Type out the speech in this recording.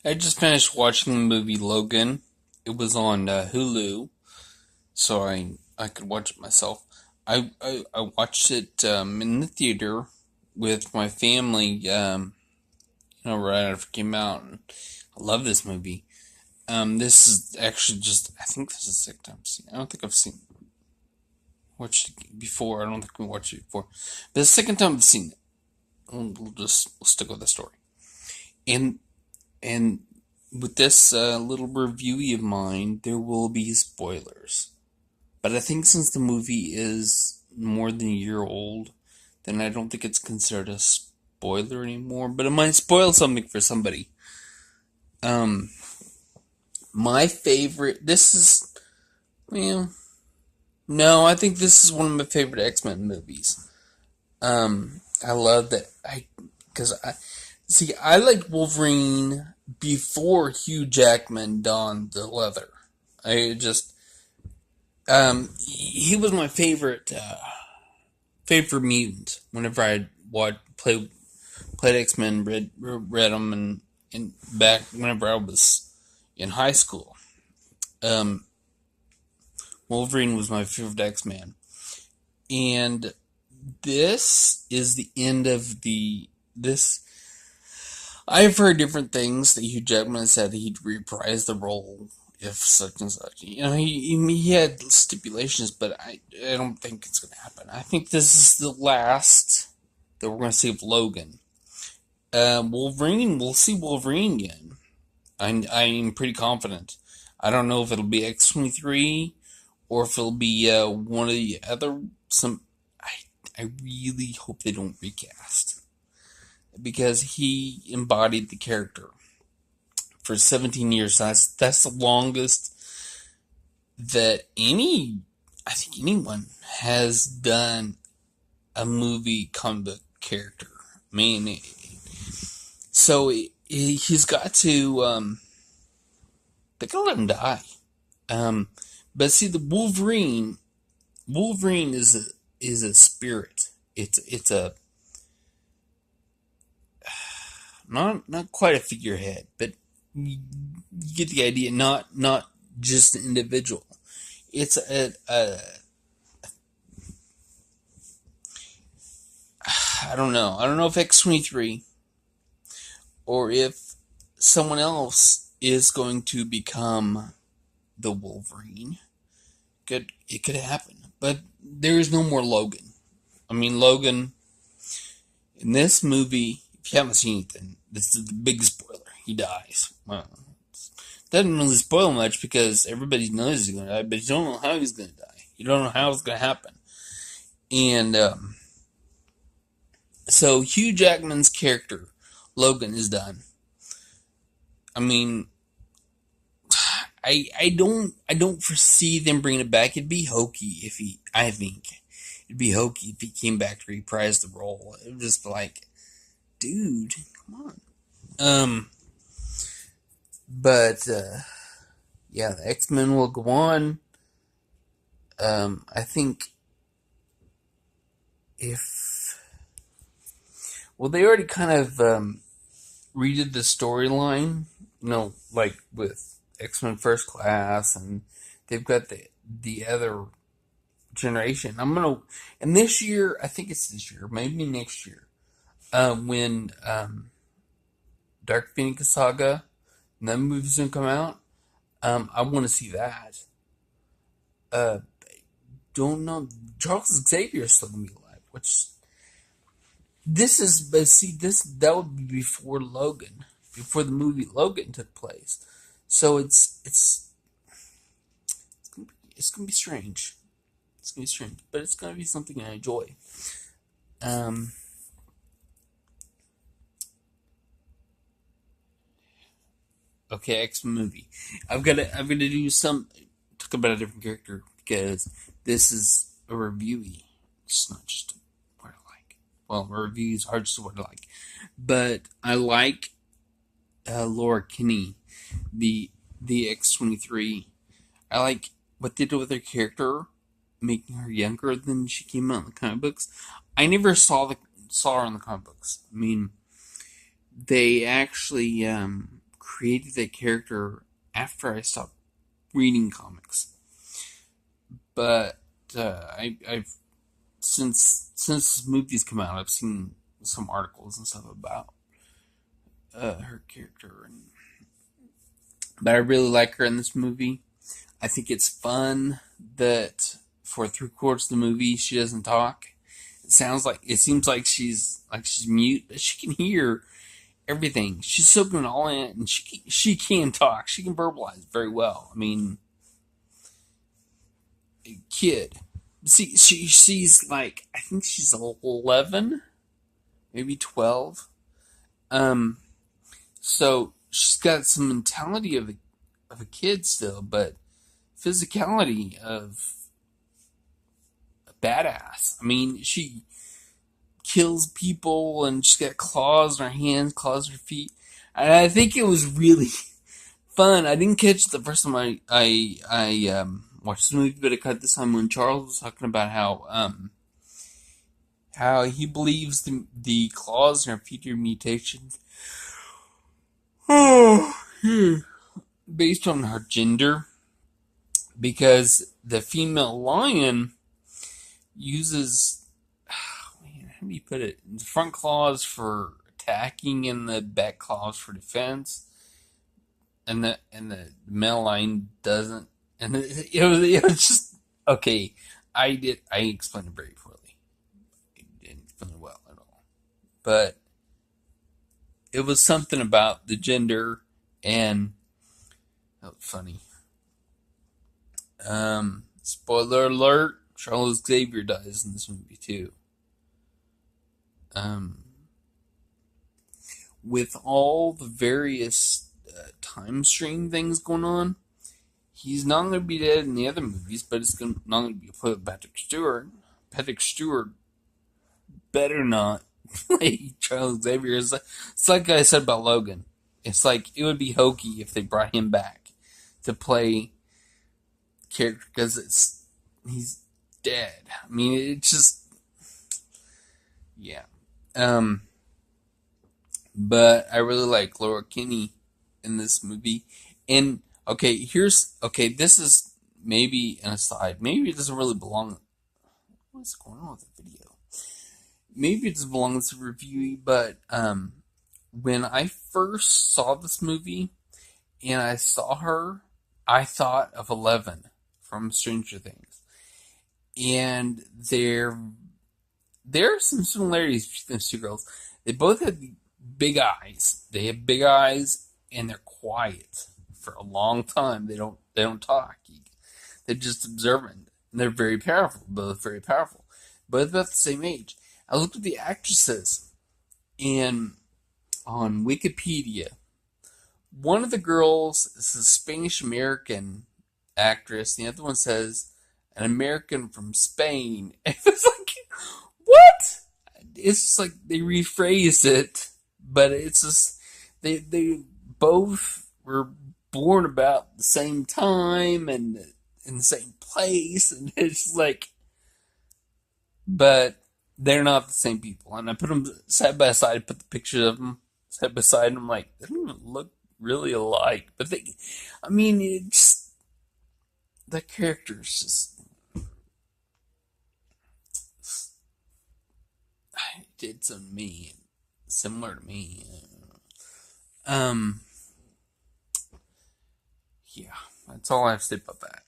I just finished watching the movie Logan. It was on Hulu, so I could watch it myself. I watched it in the theater with my family. Right after it came out. And I love this movie. This is actually just. I think this is the second time I've seen it. I don't think I've seen watched it before. I don't think we watched it before, but the second time I've seen it. We'll stick with the story. And And with this little review of mine, there will be spoilers. But I think since the movie is more than a year old, then I don't think it's considered a spoiler anymore. But it might spoil something for somebody. Um, my favorite. This is. Well, no, I think this is one of my favorite X-Men movies. I love that. Because I. See, I liked Wolverine before Hugh Jackman donned the leather. I just, he was my favorite mutant. Whenever I played X Men, read them, and back whenever I was in high school, um, Wolverine was my favorite X Man, and this is the end of this. I've heard different things that Hugh Jackman said he'd reprise the role if such and such. He had stipulations, but I don't think it's going to happen. I think this is the last that we're going to see of Logan. Wolverine, we'll see Wolverine again. I'm pretty confident. I don't know if it'll be X-23 or if it'll be one of the other. I really hope they don't recast because he embodied the character for 17 years. That's the longest that I think anyone has done a movie comic book character. I mean, so he's got to. They gotta let him die. But see, the Wolverine is a spirit. It's a not quite a figurehead, but you get the idea. Not just an individual. It's I don't know. I don't know if X-23 or if someone else is going to become the Wolverine. It could happen, but there is no more Logan. I mean, Logan in this movie. If you haven't seen it, then this is the big spoiler. He dies. Well, it doesn't really spoil much because everybody knows he's going to die, but you don't know how he's going to die. You don't know how it's going to happen. And so Hugh Jackman's character, Logan, is done. I mean, I don't foresee them bringing it back. It'd be hokey if he. I think it'd be hokey if he came back to reprise the role. It would just be like, dude, come on. But yeah, the X-Men will go on. I think if they already kind of redid the storyline, like with X-Men First Class, and they've got the other generation. And this year, I think it's this year, maybe next year. When Dark Phoenix Saga and that movie's gonna come out, I want to see that. Uh, don't know. Charles Xavier is still gonna be alive, which but see, that would be before Logan, before the movie Logan took place. So it's gonna be strange. It's gonna be strange, but it's gonna be something I enjoy. Um. Okay, X movie. I'm gonna do some talk about a different character because this is a reviewy. It's not just what I like. Well, a review is hard to what I like, but I like Laura Kinney, the X-23. I like what they did with her character, making her younger than she came out in the comic books. I never saw her in the comic books. I mean, they actually created that character after I stopped reading comics. But I've since this movie's come out, I've seen some articles and stuff about her character, but I really like her in this movie. I think it's fun that for 3/4 of the movie she doesn't talk. It seems like she's mute, but she can hear everything. She's soaking it all in, and she can talk. She can verbalize very well. I mean, a kid. See, she's like, I think she's 11, maybe 12. So she's got some mentality of a kid still, but physicality of a badass. I mean, she kills people, and she's got claws in her hands, claws in her feet. And I think it was really fun. I didn't catch it the first time I watched the movie, but I caught this time when Charles was talking about how he believes the claws in her feet are mutations. Based on her gender, because the female lion uses, how do you put it? The front claws for attacking and the back claws for defense, and the male lion doesn't. And it was just okay. I explained it very poorly. I didn't explain it well at all, but it was something about the gender, and that was funny. Spoiler alert: Charles Xavier dies in this movie too. With all the various time stream things going on, he's not going to be dead in the other movies, but it's not going to be played with Patrick Stewart. Patrick Stewart better not play Charles Xavier. It's like I said about Logan. It's like it would be hokey if they brought him back to play character, because he's dead. I mean, it's just, yeah. But I really like Laura Kinney in this movie. And this is maybe an aside. Maybe it doesn't really belong. What's going on with the video? Maybe it doesn't belong to review, but when I first saw this movie and I saw her, I thought of 11 from Stranger Things. And there are some similarities between those two girls. They both have big eyes. They have big eyes, and they're quiet for a long time. They don't talk. They're just observant. And they're very powerful. Both very powerful. Both about the same age. I looked at the actresses, and on Wikipedia, one of the girls is a Spanish American actress. The other one says an American from Spain. And it's like, what? It's just like they rephrased it, but it's just they both were born about the same time and in the same place, and it's like, but they're not the same people. And I put them side by side, put the pictures of them side by side, and I'm like, they don't even look really alike. But it's the characters just did some me, similar to me. Yeah, that's all I have to say about that.